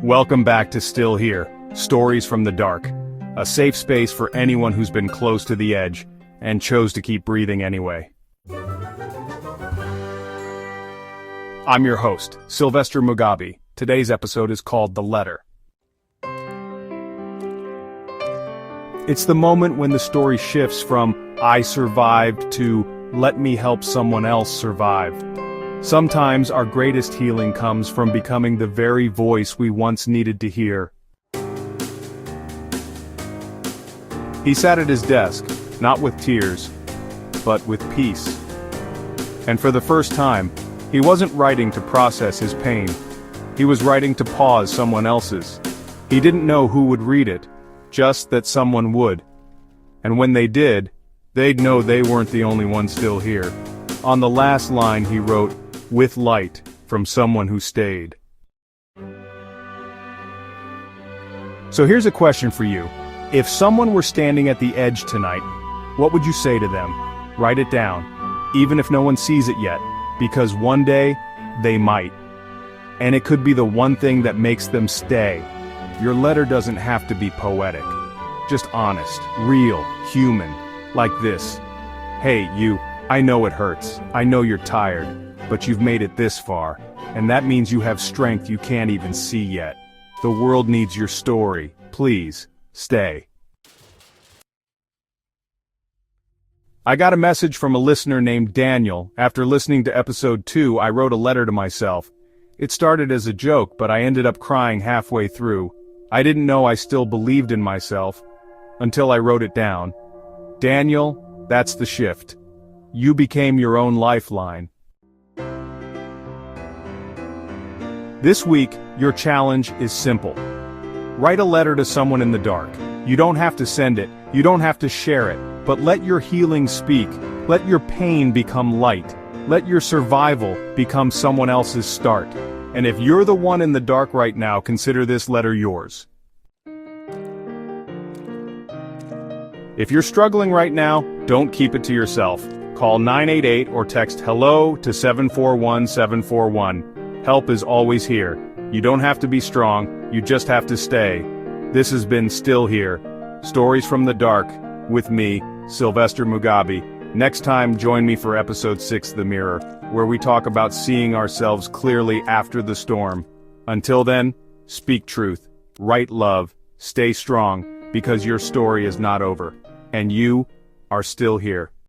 Welcome back to Still Here, Stories from the Dark, a safe space for anyone who's been close to the edge and chose to keep breathing anyway. I'm your host, Sylvester Mugabe. Today's episode is called The Letter. It's the moment when the story shifts from I survived to let me help someone else survive. Sometimes our greatest healing comes from becoming the very voice we once needed to hear. He sat at his desk, not with tears, but with peace. And for the first time, he wasn't writing to process his pain. He was writing to pause someone else's. He didn't know who would read it, just that someone would. And when they did, they'd know they weren't the only one still here. On the last line he wrote, "With light, from someone who stayed." So here's a question for you. If someone were standing at the edge tonight, what would you say to them? Write it down, even if no one sees it yet, because one day, they might. And it could be the one thing that makes them stay. Your letter doesn't have to be poetic. Just honest, real, human, like this. Hey, you, I know it hurts. I know you're tired. But you've made it this far, and that means you have strength you can't even see yet. The world needs your story. Please, stay. I got a message from a listener named Daniel. After listening to episode 2, I wrote a letter to myself. It started as a joke, but I ended up crying halfway through. I didn't know I still believed in myself, until I wrote it down. Daniel, that's the shift. You became your own lifeline. This week, your challenge is simple. Write a letter to someone in the dark. You don't have to send it, you don't have to share it, but let your healing speak. Let your pain become light. Let your survival become someone else's start. And if you're the one in the dark right now, consider this letter yours. If you're struggling right now, don't keep it to yourself. Call 988 or text HELLO to 741-741. Help is always here. You don't have to be strong, you just have to stay. This has been Still Here, Stories from the Dark, with me, Sylvester Mugabe. Next time, join me for episode 6, The Mirror, where we talk about seeing ourselves clearly after the storm. Until then, speak truth, write love, stay strong, because your story is not over, and you are still here.